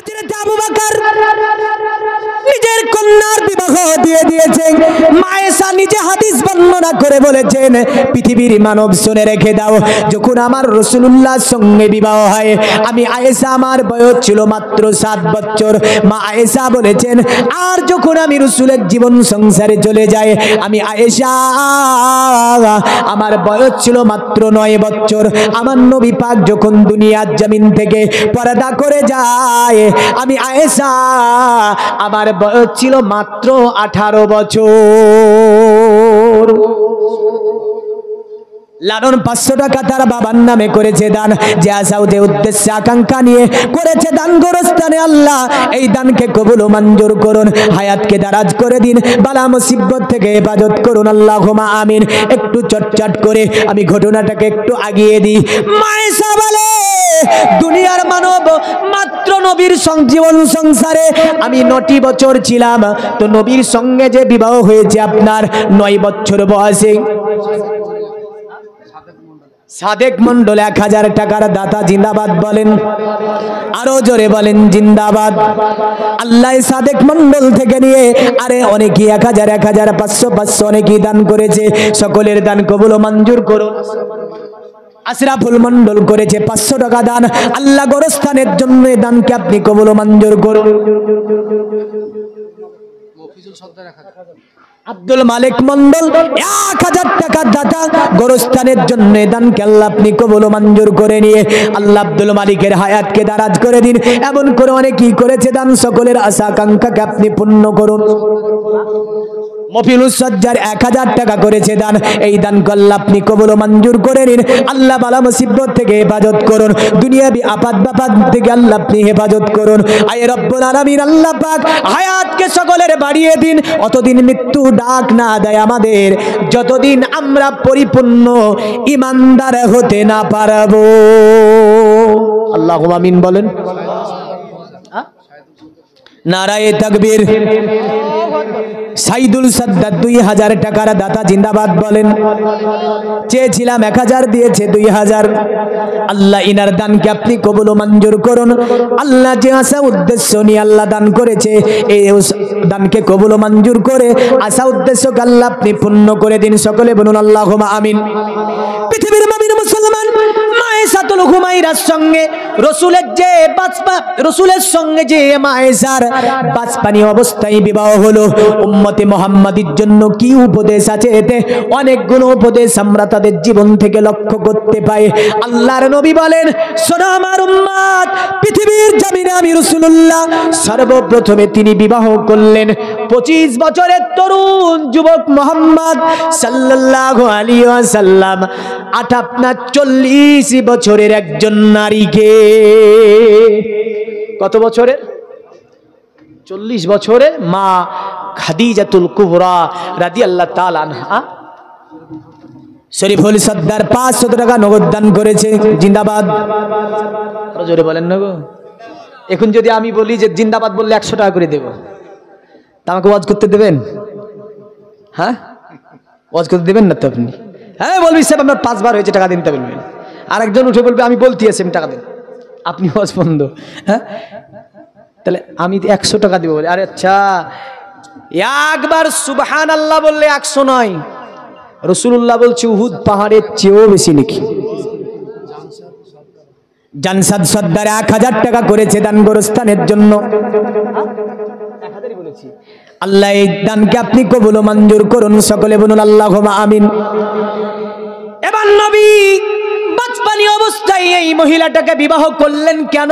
হযরত আবু বকর নিজের কন্যার বিবাহ দিয়ে দিয়েছেন। মা আয়েশা নিজে হাদিস বর্ণনা করে বলেছেন, পৃথিবীর মানব শুনে রেখে দাও, যখন আমার রাসূলুল্লাহর সঙ্গে বিবাহ হয় আমি আয়েশা, আমার বয়স ছিল মাত্র 7 বছর। মা আয়েশা বলেছেন, আর যখন আমি রাসূলের জীবন সংসারে চলে যাই আমি আয়েশা, আমার বয়স ছিল মাত্র 9 বছর। আমার নবী পাক যখন দুনিয়ার জমিন থেকে পর্দা করে যায় আমি আয়েশা, আমার বয়স ছিল মাত্র 18 বছর। লালন 500 টাকা তার বাবার নামে করেছে দান, যে আশাউতে উদ্দেশ্যে আকাঙ্ক্ষা নিয়ে করেছে দান গোরস্থানে। আল্লাহ এই দানকে কবুল ও মঞ্জুর করুন, হায়াতকে দারাজ করে দিন, বালা মুসিবত থেকে হেফাজত করুন, আল্লাহুম্মা আমিন। একটু চটচট করে আমি ঘটনাটাকে একটু আগিয়ে দিই। মা আয়েশা বলে, দুনিয়ার মানব মাত্র নবীর জীবন সংসারে আমি 9টি বছর ছিলাম, তো নবীর সঙ্গে যে বিবাহ হয়েছে আপনার 9 বছর বয়সে। সাদেক মন্ডল 1000 টাকার দাতা জিন্দাবাদ বলেন, আরো জোরে বলেন জিন্দাবাদ। আল্লাহ সাদেক মন্ডল থেকে নিয়ে আরে অনেকেই 1000 1000 500 500 অনেকেই দান করেছে, সকলের দান কবুল ও মঞ্জুর করুন। আশরাফুল মন্ডল করেছে 500 টাকা দান, আল্লাহ গোরস্থানের জন্য দানকে আপনি কবুল ও মঞ্জুর করুন। আব্দুল মালিক মন্ডল 1000 টাকার দাতা, গোরস্থানের জন্য দানকে আল্লাহ আপনি কবুল ও মঞ্জুর করে নিয়ে আল্লাহ আব্দুল মালিকের হায়াতকে দারাজ করে দিন। এমন করে অনেকেই করেছে দান, সকলের আশা আকাঙ্ক্ষাকে আপনি পূর্ণ করুন। মফিলুস সজ্জার 1000 টাকা করেছে দান, এই দান আল্লাহ আপনি কবুল ও মঞ্জুর করে নিন। আল্লাহ বালা মুসিবত থেকে হেফাজত করুন, দুনিয়াবি আপাত বাপাত থেকে আল্লাহ আপনি হেফাজত করুন। আয় রব্বুল আলামিন আল্লাহ পাক হায়াতকে সকলের বাড়িয়ে দিন, অতদিন মৃত্যু ডাক না দেয় আমাদের যতদিন আমরা পরিপূর্ণ ইমানদার হতে না পারবো। আল্লাহুম্মা আমিন বলেন। নারায়ে তাকবীর। সাইদুল সাদ্দাত 2000 টাকার দাতা জিন্দাবাদ বলেন, চেয়েছিলাম 1000 দিয়েছে 2000। আল্লাহ ইনার দানকে আপনি কবুল ও মঞ্জুর করুন। আল্লাহ যে আশা উদ্দেশ্য নিয়ে আল্লাহ দান করেছে এই দানকে কবুল ও মঞ্জুর করে আশা উদ্দেশ্যকে আল্লাহ আপনি পূর্ণ করে দিন। সকলে বলুন আল্লাহুম্মা আমিন। পৃথিবীর মুমিন মুসলমান মা আয়েশাতুল হুমায়রার সঙ্গে রাসূলের সঙ্গে যে মা আয়েশার বাচপানি অবস্থায় বিবাহ হলো, উম্মতে মুহাম্মাদীর জন্য কি উপদেশ আছে এতে? অনেকগুলো উপদেশ আমরা তাদের জীবন থেকে লক্ষ্য করতে পাই। আল্লাহর নবী বলেন, শোনো আমার উম্মত, পৃথিবীর জমিনে আমি রাসূলুল্লাহ সর্বপ্রথমে তিনি বিবাহ করলেন 25 বছরের তরুণ যুবক মুহাম্মদ সাল্লাল্লাহু আলাইহি ওয়াসাল্লাম 40 বছরের একজন নারীকে। কত বছরের? 40 বছরের মা খাদিজাতুল কুবরা রাদিয়াল্লাহু তাআলা আনহা শরীফুল সর্দার 500 টাকা নগদ দান করেছে। জিন্দাবাদ। আরো জোরে বলেন না গো। এখন যদি আমি বলি যে জিন্দাবাদ বললে 100 টাকা করে দেব, তা আমাকে ওয়াজ করতে দেবেন? হ্যাঁ, ওয়াজ করতে দেবেন না তো আপনি? হ্যাঁ বলবি সাহেব আপনার 5 বার হয়েছে, টাকা দিন তা বলবেন। আরেকজন উঠে বলবে আমি বলতে আছি টাকা দেন, আপনি ওয়াজ বন্ধ। হ্যাঁ, তাহলে আমি 100 টাকা দিব বলে, আরে আচ্ছা একবার সুবহানাল্লাহ বললে 100 নয়, রাসূলুল্লাহ বলছে উহুদ পাহাড়ের চেয়েও বেশি নাকি। জানসাদ সর্দার 1000 টাকা করেছে দান গোরস্থানের জন্য। 1000ই বলেছি। আল্লাহ এই দানকে আপনি কবুল ও মঞ্জুর করুন। সকলে বলুন আল্লাহুম্মা আমিন। এবার নবী বাচপানি অবস্থায় এই মহিলাটাকে বিবাহ করলেন কেন?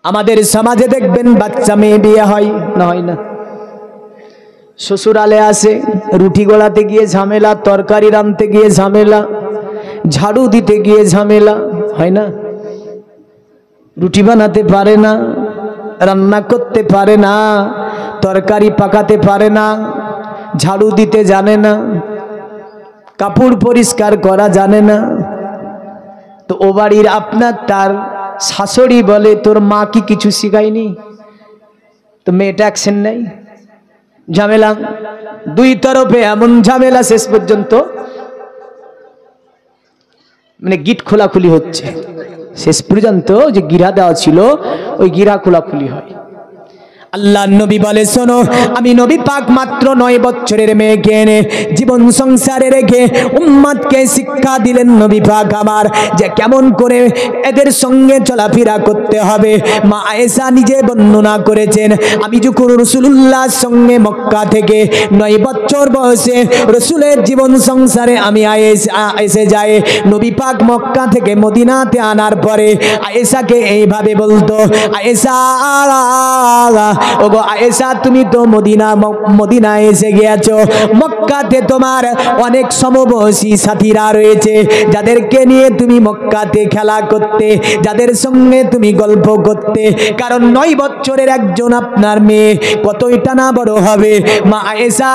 আমাদের সমাজে দেখবেন বাচ্চা মেয়ে বিয়ে হয় না, হয় না? শ্বশুরালে আসে, রুটি গোলাতে গিয়ে ঝামেলা, তরকারি রাঁধতে গিয়ে ঝামেলা, ঝাড়ু দিতে গিয়ে ঝামেলা, হয় না? রুটি বানাতে পারে না, রান্না করতে পারে না, তরকারি পাকাতে পারে না, ঝাড়ু দিতে জানে না, কাপড় পরিষ্কার করা জানে না। তো ও বাড়ির আপনার তার শাশুড়ি বলে তোর মা কি কিছু শিখায়নি? তো মেয়েটা অ্যাকশন নেই, ঝামেলা দুই তরফে, এমন ঝামেলা শেষ পর্যন্ত মানে গিট খোলাখুলি হচ্ছে। শেষ পর্যন্ত যে গিরা দেওয়া ছিল ওই গিরা খোলাখুলি হয়। আল্লাহ নবী বলে, শোনো, আমি নবী পাক মাত্র 9 বছরের মেয়েকে এনে জীবন সংসারে রেখে উম্মতকে শিক্ষা দিলেন নবী পাক আমার, যে কেমন করে এদের সঙ্গে চলাফেরা করতে হবে। মা আয়েশা নিজে বর্ণনা করেছেন, আমি যখন রাসূলুল্লাহর সঙ্গে মক্কা থেকে 9 বছর বয়সে রাসূলের জীবন সংসারে আমি এসে যাই, নবী পাক মক্কা থেকে মদিনাতে আনার পরে আয়েশাকে এইভাবে বলতো, আয়েশা, ওগো আয়েশা, তুমি তো মদিনায় এসে গিয়েছো, মক্কাতে তোমার অনেক সমবয়সী সাথীরা রয়েছে, যাদেরকে নিয়ে তুমি মক্কাতে খেলা করতে, যাদের সঙ্গে তুমি গল্প করতে, কারণ 9 বছরের একজন আপনার মেয়ে কতইটা না বড় হবে। মা আয়েশা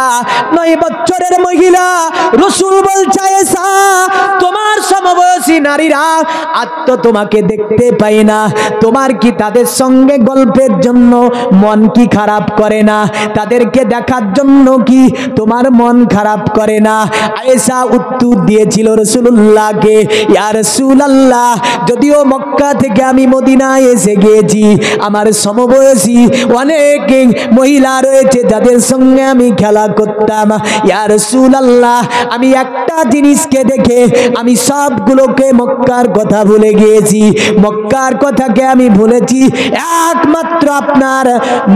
9 বছরের মহিলা, রাসূল বলছে, আয়েশা, তোমার সমবয়সী নারীরা আর তো তোমাকে দেখতে পাই না, তোমার কি তাদের সঙ্গে গল্পের জন্য মন কি খারাপ করে না? তাদেরকে দেখার জন্য কি তোমার মন খারাপ করে না? আয়েশা উত্তর দিয়েছিল রাসূলুল্লাহকে, ইয়া রাসূলুল্লাহ, যদিও মক্কা থেকে আমি মদিনায় এসে গিয়েছি, আমার সমবয়সী অনেক মহিলা রয়েছে যাদের সঙ্গে আমি খেলা করতাম, ইয়া রাসূলুল্লাহ, আমি একটা জিনিসকে দেখে আমি সবগুলোকে মক্কার কথা ভুলে গিয়েছি, মক্কার কথাকে আমি ভুলেছি, একমাত্র আপনার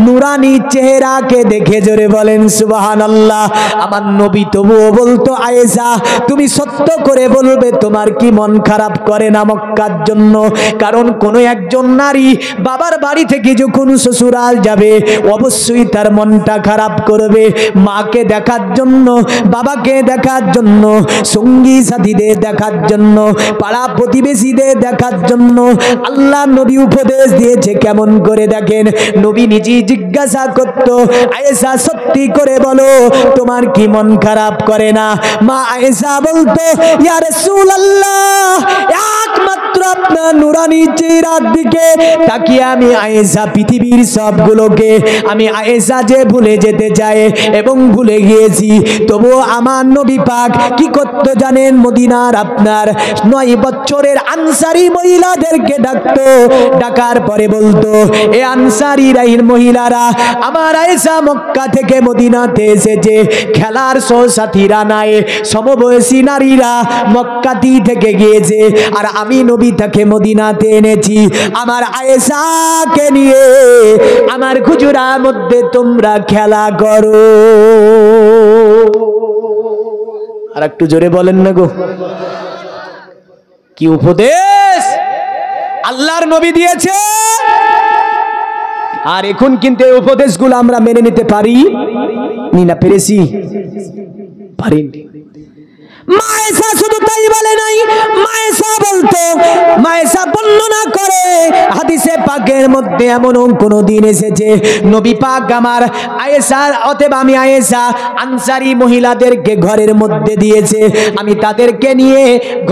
নুরানি চেহারাকে দেখে। জোরে বলেন সুবহানাল্লাহ। আমার নবী তবুও বলতো, আয়েশা, তুমি সত্য করে বলবে, তোমার কি মন খারাপ করে না মক্কার জন্য? কারণ কোন একজন নারী বাবার বাড়ি থেকে যখন শ্বশুরাল যাবে অবশ্যই তার মনটা খারাপ করবে, মাকে দেখার জন্য, বাবাকে দেখার জন্য, সঙ্গী সাথীদের দেখার জন্য, পাড়া প্রতিবেশীদের দেখার জন্য। আল্লাহ নবী উপদেশ দিয়েছে কেমন করে দেখেন, নবী নিজেই জিজ্ঞাসা করতো, আয়েশা, সত্যি করে বলো, তোমার কি মন খারাপ করে না? মা আয়েশা বলতো, ইয়া রাসূলুল্লাহ, একমাত্র আপনার নুরানি চেহারার দিকে তাকিয়ে আমি আয়েশা পৃথিবীর সবগুলোকে আমি আয়েশা যে ভুলে যেতে চাই এবং ভুলে গিয়েছি। তবুও আমার নবী পাক কি করতো জানেন? মদিনার আপনার 9 বছরের আনসারী মহিলাদেরকে ডাকতো, ডাকার পরে বলতো, এ আনসারী মহিলারা, আমার আয়েশা মক্কা থেকে মদিনাতে এসেছে, খেলার সাথীরা নাই, সমবয়সী নারীরা মক্কাতি থেকে গিয়েছে, আর আমি নবী তাকে মদিনাতে এনেছি, আমার আয়েশাকে নিয়ে আমার হুজুরার মধ্যে তোমরা খেলা করো। আর একটু জোরে বলেন না গো, কি উপদেশ আল্লাহর নবী দিয়েছে। আর এখন কিন্তু এই উপদেশগুলো আমরা মেনে নিতে পারি না, পেরেছি? পারিনি। মায়েশা শুধু তাই বলে নাই, মায়েশা বলতো, মায়েশা বর্ণনা করে হাদিসে পাকের মধ্যে এমন কোন দিন এসেছে নবী পাক আমার আয়েশা, অতএব আমি আয়েশা আনসারী মহিলাদেরকে ঘরের মধ্যে দিয়েছে, আমি তাদেরকে নিয়ে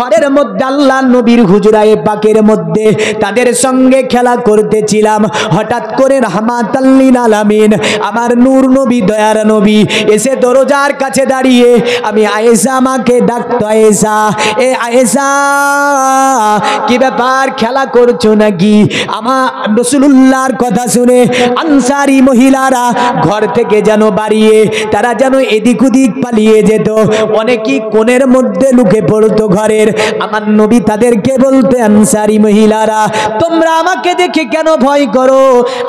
ঘরের মধ্যে আল্লাহ নবীর হুজরায়ে পাকের মধ্যে তাদের সঙ্গে খেলা করতেছিলাম। হঠাৎ করে রাহমাতাল লিল আলামিন আমার নূর নবী, দয়ার নবী এসে দরজার কাছে দাঁড়িয়ে আমি আয়েশা আমাকে ডাকতো, আয়েশা, এ আয়েশা, কি ব্যাপার, খেলা করছো নাকি? আমার রাসূলুল্লাহর কথা শুনে আনসারী মহিলারা ঘর থেকে যেন বাড়িয়ে তারা যেন এদিক ওদিক পালিয়ে যেত, অনেকেই কোণের মধ্যে লুকে পড়তো ঘরের। আমার নবী তাদেরকে বলতে, আনসারী মহিলারা, তোমরা আমাকে দেখে কেন ভয় করো?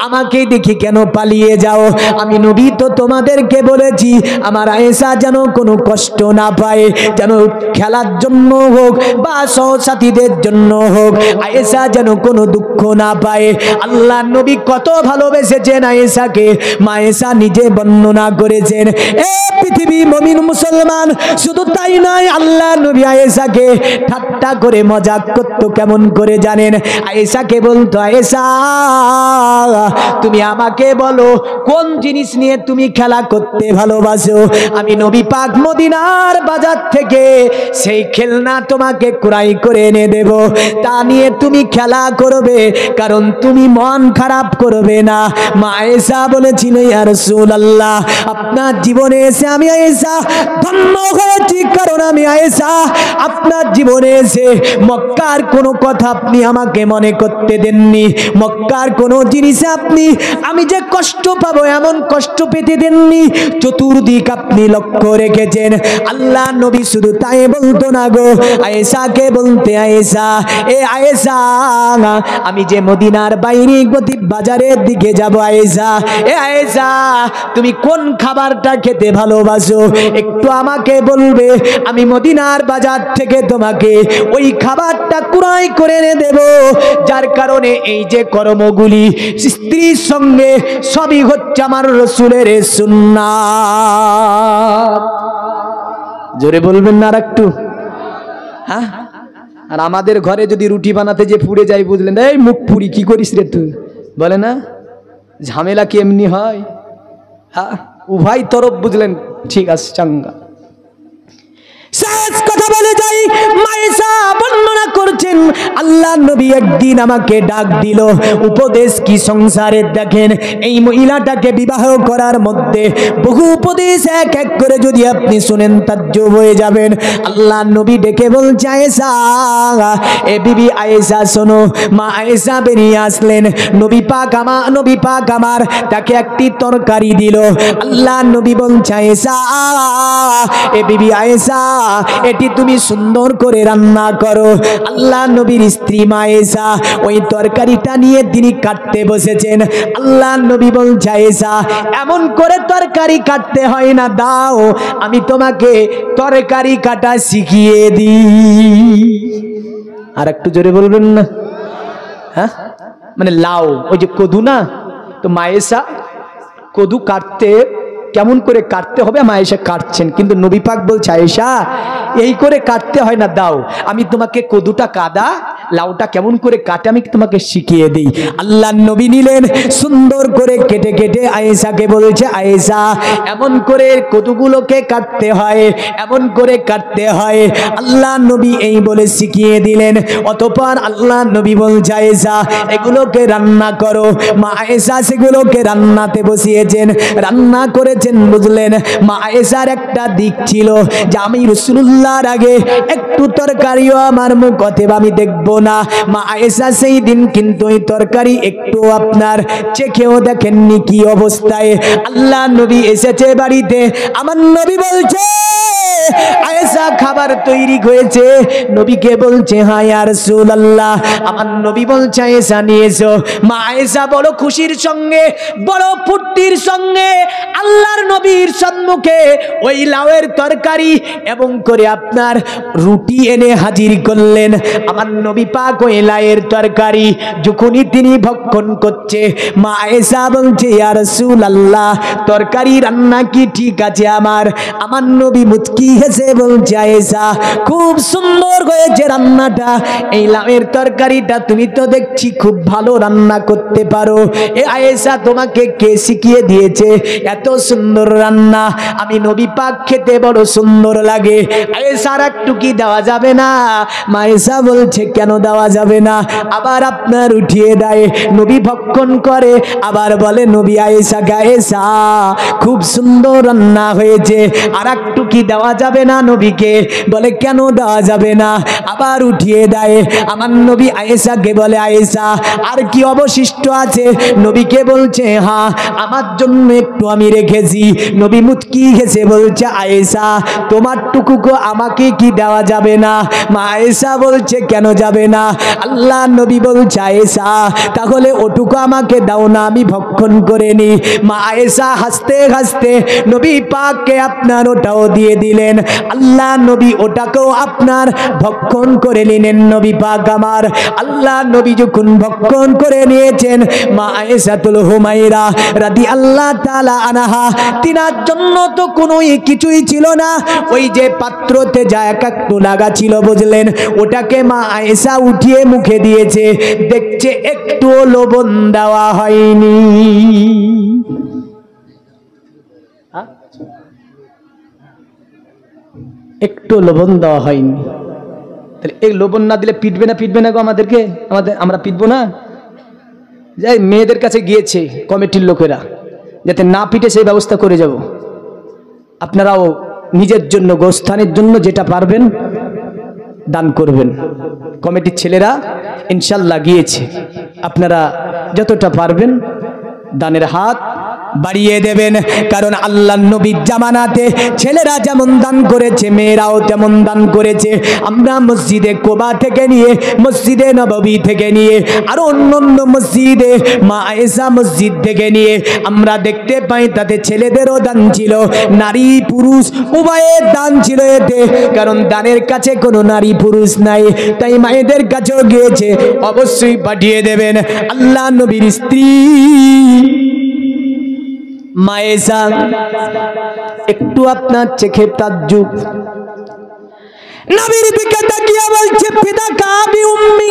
আমাকে দেখে কেন পালিয়ে যাও? আমি নবী তো তোমাদেরকে বলেছি আমার আয়েশা যেন কোনো কষ্ট না পায়, যেন খেলার জন্য হোক বা সহসাথীদের জন্য হোক, আয়েশা যেন কোনো দুঃখ না পায়। আল্লাহ নবী কত ভালোবেসেছেন আয়েশাকে, মায়েশা নিজে বর্ণনা করেছেন। এ পৃথিবী মুমিন মুসলমান, শুধু তাই নয়, আল্লাহ নবী আয়েশাকে ঠাট্টা করে মজাক করতো কেমন করে জানেন? আয়েশাকে বলতো, আয়েশা, তুমি আমাকে বলো কোন জিনিস নিয়ে তুমি খেলা করতে ভালোবাসো, আমি নবী পাক মদিনার বাজার থেকে সেই খেলনা তোমাকে ক্রয় করে এনে দেব, তা নিয়ে তুমি খেলা করবে, কারণ তুমি মন খারাপ করবে না। মা আয়েশা বলেছিল ইয়া রাসূলুল্লাহ আপনার জীবনে এসে আমি আয়েশা ধন্য হয়েছি, কারণ আমি আয়েশা আপনার জীবনে এসে মক্কার কোনো কথা আপনি আমাকে মনে করতে দেননি, মক্কার কোনো জিনিসে আপনি আমি যে কষ্ট পাবো এমন কষ্ট পেতে দেননি, চতুর্দিক আপনি লক্ষ্য রেখেছেন। আল্লাহ নবী শুধু তাই বলতো না গো, আয়েশাকে বলতে আয়েশা এ আয়েশা আমি যে মদিনার বাইরে বাজারের দিকে যাব আয়েশা, এ আয়েশা তুমি কোন খাবারটা খেতে ভালোবাসো একটু আমাকে বলবে, আমি মদিনার বাজার থেকে তোমাকে ওই খাবারটা ক্রয় করে এনে দেব। যার কারণে এই যে কর্মগুলি স্ত্রীর সঙ্গে সবই হচ্ছে আমার রাসূলের সুন্নাত। জোরে বলবেন না আর একটু? হ্যাঁ, আর আমাদের ঘরে যদি রুটি বানাতে যে পুড়ে যায় বুঝলেন, এই মুখ পুরি কি করিস রে তুই, বলে না ঝামেলা কি এমনি হয়? হ্যাঁ, উভয় তরফ বুঝলেন, ঠিক আছে চাঙ্গা। শেষ কথা বলে যাই, মায়েশা বর্ণনা করছেন আল্লাহ নবী একদিন আমাকে ডাক দিল, উপদেশ কি সংসারে। দেখেন এই মহিলাটাকে বিবাহ করার মধ্যে বহু উপদেশ এক এক করে যদি আপনি শুনেন তাজ্জব হয়ে যাবেন। আল্লাহ নবী ডেকে বলছে আয়েশা, এ বিবি আয়েশা শোনো। মা আয়েশা বেরিয়ে আসলেন, নবী পাক আমার তাকে একটি তরকারি দিল। আল্লাহ নবী বলছে আয়েশা, এ বিবি আয়েশা এটি তুমি সুন্দর করে রান্না করো। আল্লাহ নবীর স্ত্রী মা আয়েশা ওই তরকারিটা নিয়ে তিনি কাটতে বসেছেন। আল্লাহ নবী বলছে আয়েশা এমন করে তরকারি কাটতে হয় না, দাও আমি তোমাকে তরকারি কাটা শিখিয়ে দিই। আর একটু জোরে বলবেন না? হ্যাঁ, মানে লাউ ওই যে কদু না, তো মা আয়েশা কদু কাটতে কেমন করে কাটতে হবে মা আয়েশা কাটছেন, কিন্তু নবী পাক বলছে আয়েশা এই করে কাটতে হয় না, দাও আমি তোমাকে কদুটা কাদা লাউটা কেমন করে কাটে আমি তোমাকে শিখিয়ে দিই। আল্লাহ নবী নিলেন, সুন্দর করে কেটে কেটে আয়েশাকে বলছে আয়েশা এমন করে কদুগুলোকে কাটতে হয়, এমন করে কাটতে হয়। আল্লাহ নবী এই বলে শিখিয়ে দিলেন। অতঃপর আল্লাহ নবী বলছে আয়েশা এগুলোকে রান্না করো। মা আয়েশা সেগুলোকে রান্নাতে বসিয়েছেন, রান্না করেছেন বুঝলেন। মা আয়েশার একটা দিক ছিল যে আমি রাসূলুল্লাহর আগে একটু তরকারিও আমার মুখ অতএব আমি দেখবো না। মা আয়েশা সেই দিন কিন্তু এই তরকারি একটু আপনার চেখেও দেখেননি কি অবস্থায়। আল্লাহ নবী এসেছে বাড়িতে, আমার নবী বলছে আয়েশা খাবার তৈরি হয়েছে। নবীকে বলছে হ্যাঁ ইয়া রাসূলুল্লাহ। আমার নবী বলছে আয়েশা নিয়ে এসো। মা আয়েশা বড় খুশির সঙ্গে বড় ফুর্তির সঙ্গে আল্লাহর নবীর সম্মুখে ওই লাউয়ের তরকারি এবং করে আপনার রুটি এনে হাজির করলেন। আমার নবী পাক ওই লাউয়ের তরকারি যখনই তিনি ভক্ষণ করছে, মা আয়েশা বলছে ইয়া রাসূলুল্লাহ তরকারি রান্না কি ঠিক আছে? আমার নবী মুচকি হেসে বলছে আয়েশা খুব সুন্দর হয়েছে রান্নাটা, এই লাউয়ের তরকারিটা তুমি তো দেখছি খুব ভালো রান্না করতে পারো। এ আয়েশা তোমাকে কে শিখিয়ে দিয়েছে এত সুন্দর রান্না? আমি নবী পাক খেতে বড় সুন্দর লাগে। আয়েশার একটু কি দেওয়া যাবে না? মা আয়েশা বলছে কেন দেওয়া যাবে না? আবার আপনার উঠিয়ে দেয়, নবী ভক্ষণ করে আবার বলে নবী আয়েশাকে আয়েশা খুব সুন্দর রান্না হয়েছে, আর একটু কি দেওয়া যাবে না নবীকে? বলে কেন দেওয়া যাবে না? আবার উঠিয়ে দেয়। আমার নবী আয়েশাকে বলে আয়েশা আর কি অবশিষ্ট আছে? নবীকে বলছে হ্যাঁ আমার জন্য একটু আমি রেখেছি। নবী মুচকি হেসে বলছে আয়েশা তোমার টুকুকে আমাকে কি দেওয়া যাবে না? মা আয়েশা বলছে কেন যাবে না? আল্লাহ নবী বলছে আয়েশা তাহলে ওটুকু আমাকে দাও না, আমি ভক্ষণ করে নি। মা আয়েশা হাসতে হাসতে নবী পাককে আপনার ওটাও দিয়ে দিলেন। আল্লাহ নবী ওটাকেও আপনার ভক্ষণ করে নিলেন। নবী পাক আমার আল্লাহ নবী যখন ভক্ষণ করে নিয়েছেন, মা আয়েশাতুল হুমায়রা রাদিয়াল্লাহু তাআলা আনহা তিনার জন্য তো কোনো কিছুই ছিল না, ওই যে পাত্রতে যা এক একটু লাগা ছিল বুঝলেন, ওটাকে মা আয়েশা উঠিয়ে মুখে দিয়েছে, দেখছে একটু লবণ দেওয়া হয়নি। একটু লবণ দেওয়া হয়নি। তাহলে এই লবণ না দিলে পিটবে না গো আমাদেরকে? আমরা পিটবো না? যাই মেয়েদের কাছে গিয়েছে কমিটির লোকেরা, যাতে না পিটে সেই ব্যবস্থা করে যাব। আপনারাও নিজের জন্য গোস্থানের জন্য যেটা পারবেন দান করবেন। কমিটির ছেলেরা ইনশাল্লাহ গিয়েছে, আপনারা যতটা পারবেন দানের হাত বাড়িয়ে দেবেন। কারণ আল্লাহর নবীর জামানাতে ছেলেরা যেমন দান করেছে মেয়েরাও তেমন দান করেছে। আমরা মসজিদে কোবা থেকে নিয়ে মসজিদে নববী থেকে নিয়ে আরো অন্যান্য মসজিদে মা আয়েশা মসজিদ থেকে নিয়ে আমরা দেখতে পাই তাতে ছেলেদেরও দান ছিল, নারী পুরুষ উভয়ের দান ছিল এতে। কারণ দানের কাছে কোনো নারী পুরুষ নাই, তাই মায়েদের কাছেও গিয়েছে, অবশ্যই পাঠিয়ে দেবেন। আল্লাহ নবীর স্ত্রী মায়েশা একটু আপনার চোখে তাজ্জুব, নবীর দিকে তাকিয়ে বলছে ফিদাকা বি উম্মি,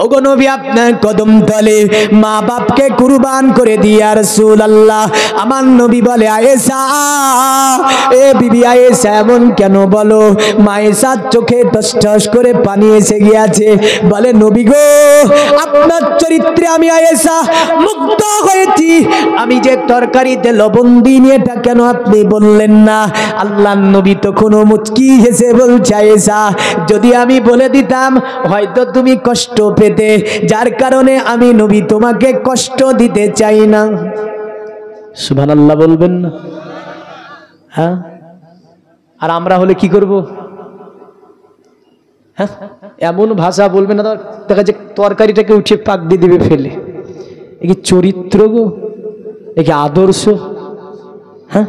ওগো নবী আপনার কদম তলে মা বাপকে কুরবান করে দিয়ে রাসূলুল্লাহ। আমার নবী বলে আয়েশা, এ বিবি আয়েশা এমন কেন বলো? মায়েশার চোখে টস টস করে পানি এসে গিয়েছে, বলে নবী গো আপনার চরিত্রে আমি আয়েশা মুগ্ধ হয়েছি। আমি যে তরকারিতে লবণ দিইনি এটা কেন আপনি বললেন না? আল্লাহর নবী তখন মুচকি হেসে বলছে আয়েশা, যদি আমি বলে দিতাম হয়তো তুমি কষ্ট পেতে, যার কারণে আমি নবী তোমাকে কষ্ট দিতে চাই না। সুবহানাল্লাহ বলবেন না? হ্যাঁ, আর আমরা হলে কি করব? হ্যাঁ, এমন ভাষা বলবে না দেখা যাচ্ছে তরকারিটাকে উঠে পাক দিয়ে দেবে ফেলে। এ কি চরিত্র গো? এ কি আদর্শ? হ্যাঁ,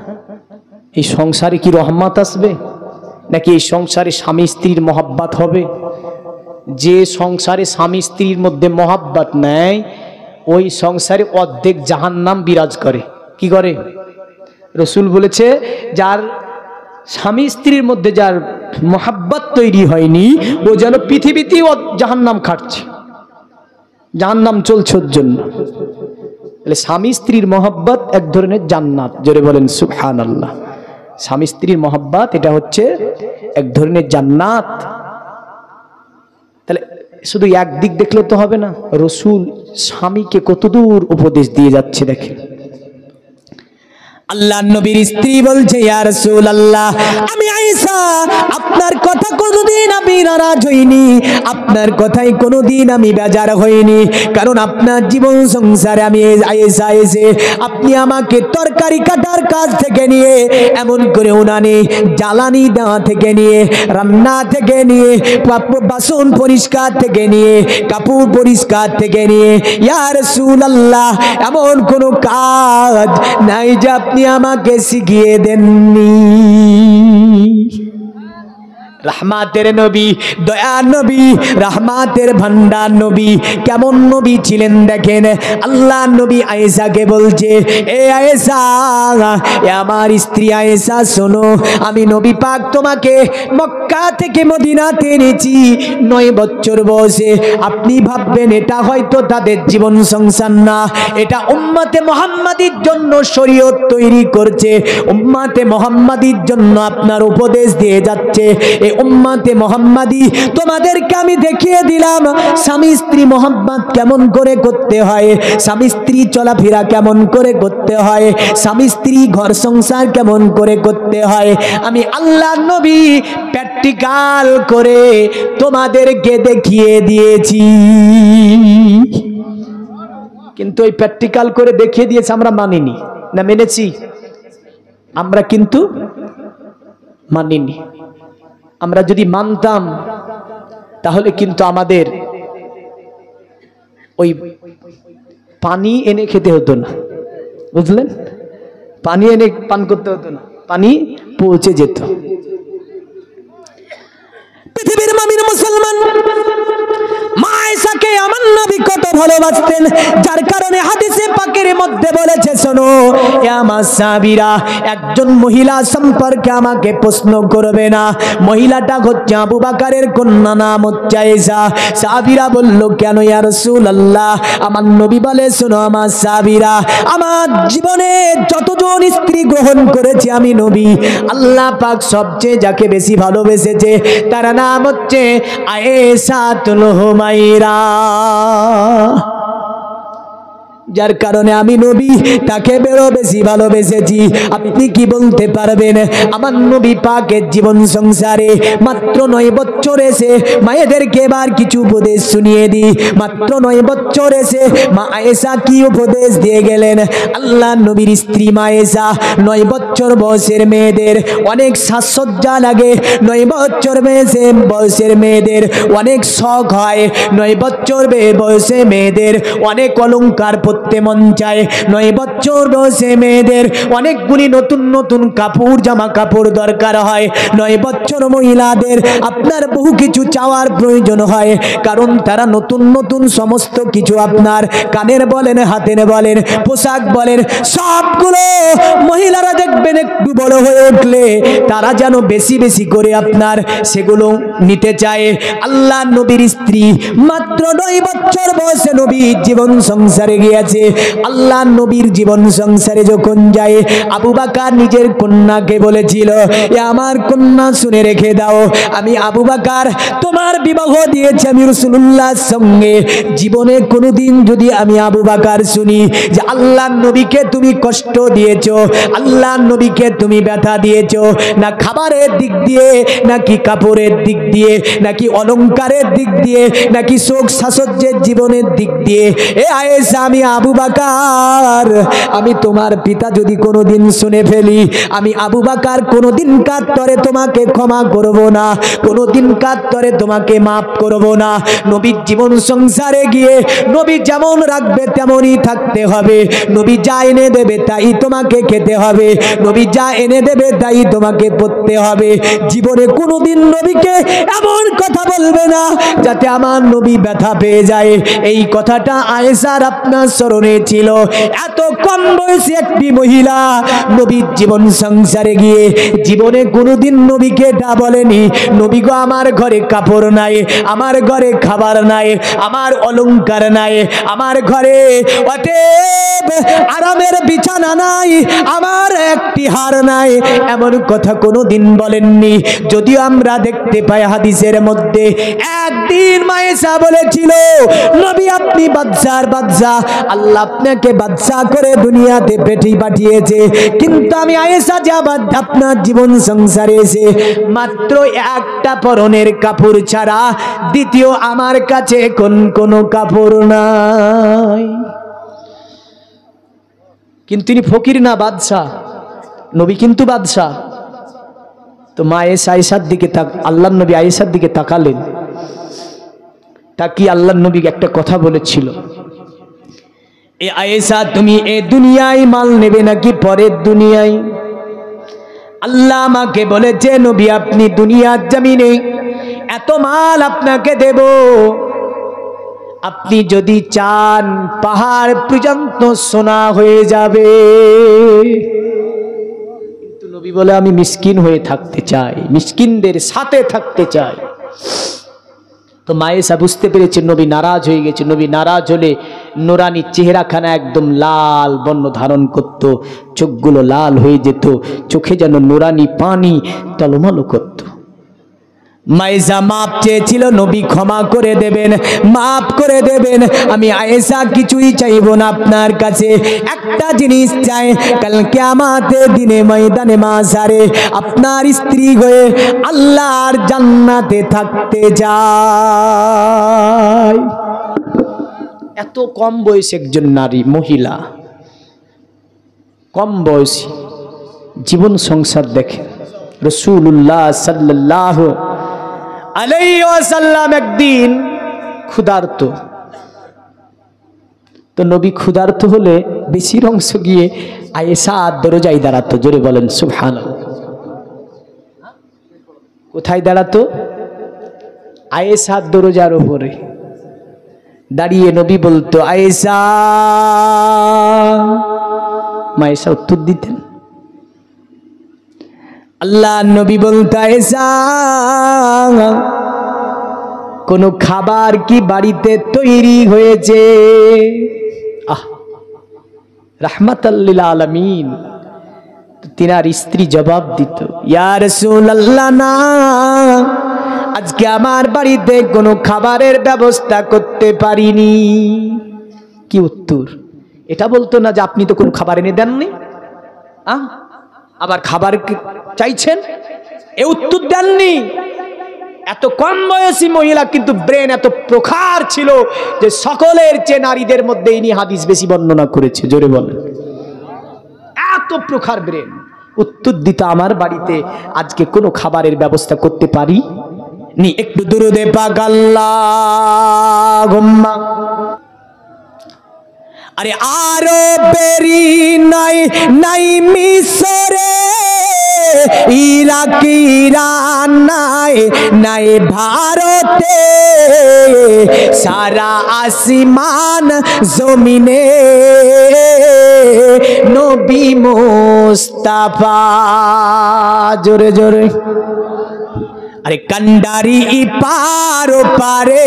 এই সংসারে কি রহমত আসবে নাকি এই সংসারে স্বামী স্ত্রীর মহব্বত হবে? যে সংসারে স্বামী স্ত্রীর মধ্যে মহব্বত নেই ওই সংসারে অর্ধেক জাহান্নাম বিরাজ করে। কি করে? রসুল বলেছে যার স্বামী স্ত্রীর মধ্যে যার মহব্বত তৈরি হয়নি ও যেন পৃথিবীতেই জাহান্নাম খাটছে, জাহান্নাম চলছে ওর জন্য। স্বামী স্ত্রীর মহব্বত এক ধরনের জান্নাত, জোরে বলেন সুবহানাল্লাহ। স্বামী স্ত্রীর মহব্বত এটা হচ্ছে এক ধরনের জান্নাত। তাহলে শুধু একদিক দেখলে তো হবে না, রসুল স্বামীকে কতদূর উপদেশ দিয়ে যাচ্ছে দেখেন। আল্লাহর নবীর স্ত্রী বলছে ইয়া রাসূলুল্লাহ, আমি আয়েশা আপনার কথা কোনোদিন আমি নারাজ হইনি, আপনার কথাই কোনোদিন আমি বেজার হইনি। কারণ আপনার জীবন সংসারে আমি আয়েশা এসে আপনি আমাকে তরকারি কাটার কাজ থেকে নিয়ে এমন করে উনানে জ্বালানি দেওয়া থেকে নিয়ে রান্না থেকে নিয়ে বাসন পরিষ্কার থেকে নিয়ে কাপড় পরিষ্কার থেকে নিয়ে ইয়া রাসূলুল্লাহ এমন কোনো কাজ নাই যে আপনি আমাকে শিখিয়ে দেননি। रहमतेर नबी दयार नबी रहमतेर भांडार नबी केमन नबी छिलेन देखें अल्लाह नबी आयेशा के बोलछे ए आयेशा ए आमार स्त्री आयेशा शोनो आमी नबी पाक तोमाके मक्का थेके मदिनाते এনেছি 9 বছর বয়সে আপনি ভাববেন এটা হয়তো তাদের জীবন সংসার না এটা উম্মতে মুহাম্মাদির জন্য শরীয়ত তৈরি করছে উম্মতে মুহাম্মাদির জন্য আপনার উপদেশ দিয়ে যাচ্ছে এই উম্মতে মুহাম্মাদি তোমাদেরকে আমি দেখিয়ে দিলাম স্বামী স্ত্রী মোহাব্বত কেমন করে করতে হয় স্বামী স্ত্রী চলাফেরা কেমন করে করতে হয় স্বামী স্ত্রী ঘর সংসার কেমন করে করতে হয় আমি আল্লাহর নবী প্র্যাকটিক্যাল করে তোমাদেরকে দেখিয়ে দিয়েছি কিন্তু এই প্র্যাকটিক্যাল করে দেখিয়ে দিয়েছে আমরা মানিনি না মেনেছি আমরা কিন্তু মানিনি আমরা যদি মানতাম তাহলে কিন্তু আমাদের ওই পানি এনে খেতে হতো না বুঝলেন পানি এনে পান করতে হতো না পানি পৌঁছে যেত পৃথিবীর মামির মুসলমান মা আয়েশাকে আমার নবী কত ভালোবাসতেন যার কারণে হাদিসে পাকের মধ্যে বলেছে শোনো এ আমার সাহাবীরা একজন মহিলা সম্পর্কে আমাকে প্রশ্ন করবে না মহিলাটা হচ্ছে আবু বকরের কন্যা নাম হচ্ছে আয়েশা সাহাবীরা বলল কেন ইয়া রাসূলুল্লাহ আমার নবী বলে শোনো আমার সাহাবীরা আমার জীবনে যতজন স্ত্রী গ্রহণ করেছে আমি নবী আল্লাহ পাক সবচেয়ে যাকে বেশি ভালোবেসেছে তার নাম হচ্ছে আয়েশাতুল হুমায়রা যার কারণে আমি নবী তাকে বেরো বেশি ভালোবেসেছি। আপনি কি বলতে পারবেন আমার নবী পাকের জীবন সংসারে মাত্র 9 বছর এসে মায়েদেরকে এবার কিছু উপদেশ শুনিয়ে দিই। মাত্র 9 বছর এসে মা আয়েশা কি উপদেশ দিয়ে গেলেন। আল্লাহ নবীর স্ত্রী মা আয়েশা 9 বছর বয়সের মেয়েদের অনেক সাজসজ্জা লাগে, 9 বছর বয়সের মেয়েদের অনেক শখ হয়, 9 বছর বয়সে মেয়েদের অনেক অলংকার পরতে মন চায়, 9 বছর বয়সে মেয়েদের অনেকগুলি নতুন নতুন কাপড় জামা কাপড় দরকার হয়, 9 বছর মহিলাদের আপনার বহু কিছু চাওয়ার প্রয়োজন হয়, কারণ তারা নতুন নতুন সমস্ত কিছু আপনার কানের বলেন হাতের বলেন পোশাক বলেন সবগুলো মহিলারা দেখবেন একটু বড় হয়ে উঠলে তারা যেন বেশি বেশি করে আপনার সেগুলো নিতে চায়। আল্লাহ নবীর স্ত্রী মাত্র 9 বছর বয়সে নবীর জীবন সংসারে গিয়েছে। আল্লাহ নবীর জীবন সংসারে যখন যায় আবু বকর নিজের কন্যাকে বলেছিল, এ আমার কন্যা শুনে রেখে দাও, আমি আবু বকর তোমার বিবাহ দিয়েছি আমি রাসূলুল্লাহর সঙ্গে। জীবনে কোনোদিন যদি আমি আবু বকর শুনি যে আল্লাহ নবীকে তুমি কষ্ট দিয়েছো, আল্লাহ নবীকে তুমি ব্যথা দিয়েছো, না খাবারের দিক দিয়ে নাকি কাপড়ের দিক দিয়ে নাকি অলংকারের দিক দিয়ে নাকি শোক সাজসজ্জার জীবনের দিক দিয়ে, এ আয়েশা আমি আবু বকর আমি তোমার পিতা যদি কোনোদিন শুনে ফেলি আমি আবু বকর কোনোদিন কার তরে তোমাকে ক্ষমা করব না, কোনোদিন কার তরে তোমাকে মাফ করব না। নবীর জীবন সংসারে গিয়ে নবী যেমন রাখবে তেমনই থাকতে হবে, নবী যা এনে দেবে তাই তোমাকে খেতে হবে, নবী যা এনে দেবে তাই তোমাকে পড়তে হবে। জীবনে কোনোদিন নবীকে এমন কথা বলবে না যাতে আমার নবী ব্যথা পেয়ে যায়। এই কথাটা আয়েশার আপনার স্মরণে ছিল। এত কম বয়সী একটি মহিলা নবীর জীবন সংসারে গিয়ে জীবনে কোনোদিন নবীকে এটা বলেনি, নবী গো আমার ঘরে কাপড় নাই, আমার ঘরে খাবার নাই, আমার অলংকার নাই, আমার ঘরে অতএব আরামের বিছানা নাই, আমার একটি হার নাই, এমন কথা কোনোদিন বলেননি। যদিও আমরা দেখতে পাই হাদিসের মধ্যে একদিন মা আয়েশা বলেছিল, নবী আপনি বাদশার বাদশা, আল্লাহ আপনাকে বাদশা করে দুনিয়াতে পাঠিয়েছে, কিন্তু আমি আয়েশা যে আবার আপনার জীবন সংসারে এসে মাত্র একটা পরনের কাপড় ছাড়া দ্বিতীয় আমার কাছে কোনো কাপড় নাই। কিন্তু তিনি ফকির না বাদশা, নবী কিন্তু বাদশা। তো মা আয়েশার দিকে আল্লাহর নবী আয়েশার দিকে তাকালেন, তাকিয়ে আল্লাহর নবী একটা কথা বলেছিল, এ আয়েশা তুমি এ দুনিয়ায় মাল নেবে নাকি পরের দুনিয়ায়? আল্লাহ আমাকে বলেছে নবী আপনি দুনিয়ার জমিনে এত মাল আপনাকে দেব, আপনি যদি চান পাহাড় পর্যন্ত সোনা হয়ে যাবে। কিন্তু নবী বলে আমি মিসকিন হয়ে থাকতে চাই, মিসকিনদের সাথে থাকতে চাই। তো মা আয়েশা বুঝতে পেরেছে নবী নারাজ হয়ে গেছে। নবী নারাজ হলে নুরানি চেহারাখানা একদম লাল বর্ণ ধারণ করত, চোখগুলো লাল হয়ে যেত, চোখে যেন নুরানি পানি টলমল করত। মা আয়েশা মাপ চেয়েছিল, নবী ক্ষমা করে দেবেন, মাফ করে দেবেন, আমি আয়েশা কিছুই চাইব না আপনার কাছে, একটা জিনিস চাই, কাল কিয়ামতের দিনে ময়দানে মাশারে আপনার স্ত্রী হয়ে আল্লাহর জান্নাতে থাকতে চাই। এত কম বয়সী একজন নারী মহিলা, কম বয়সী জীবন সংসার দেখে রাসূলুল্লাহ সাল্লাল্লাহু আলাইহি ওয়াসাল্লাম একদিন ক্ষুধার্ত। তো নবী ক্ষুধার্ত হলে বেশির অংশ গিয়ে আয়েশার দরজায় দাঁড়াতো। জোরে বলেন সুবহানাল্লাহ। কোথায় দাঁড়াতো? আয়েশার দরজার উপরে দাঁড়িয়ে নবী বলতো আয়েশা, মা আয়েশা উত্তর দিতেন। আল্লাহ নবী বলতো আয়েশা কোন খাবার কি বাড়িতে তৈরি হয়েছে? রাহমাতাল লিল আলামিন। তিনার স্ত্রী জবাব দিত, ইয়া রাসূলুল্লাহ না, আজকে আমার বাড়িতে কোনো খাবারের ব্যবস্থা করতে পারিনি। কি উত্তর? এটা বলতো না যে আপনি তো কোনো খাবার এনে দেননি, আবার খাবার চাইছেন, এ উত্তর দেননি। এত কম বয়সী মহিলা কিন্তু ব্রেন এত প্রখর ছিল যে সকলের চেয়ে নারীদের মধ্যে ইনি হাদিস বেশি বর্ণনা করেছে। জোরে বলেন, এত প্রখর ব্রেন। উত্তর দিত আমার বাড়িতে আজকে কোনো খাবারের ব্যবস্থা করতে পারি নি। একটু দুরুদে পাক আল্লাহুম্মা। আরে আরো বেরি নাই নাই মিশরে, ইরাক ইরান নাই নাই ভারতে, সারা আসমান জমিনে নবী মুস্তাফা। জোরে জোরে। আরে কান্ডারি পার পারে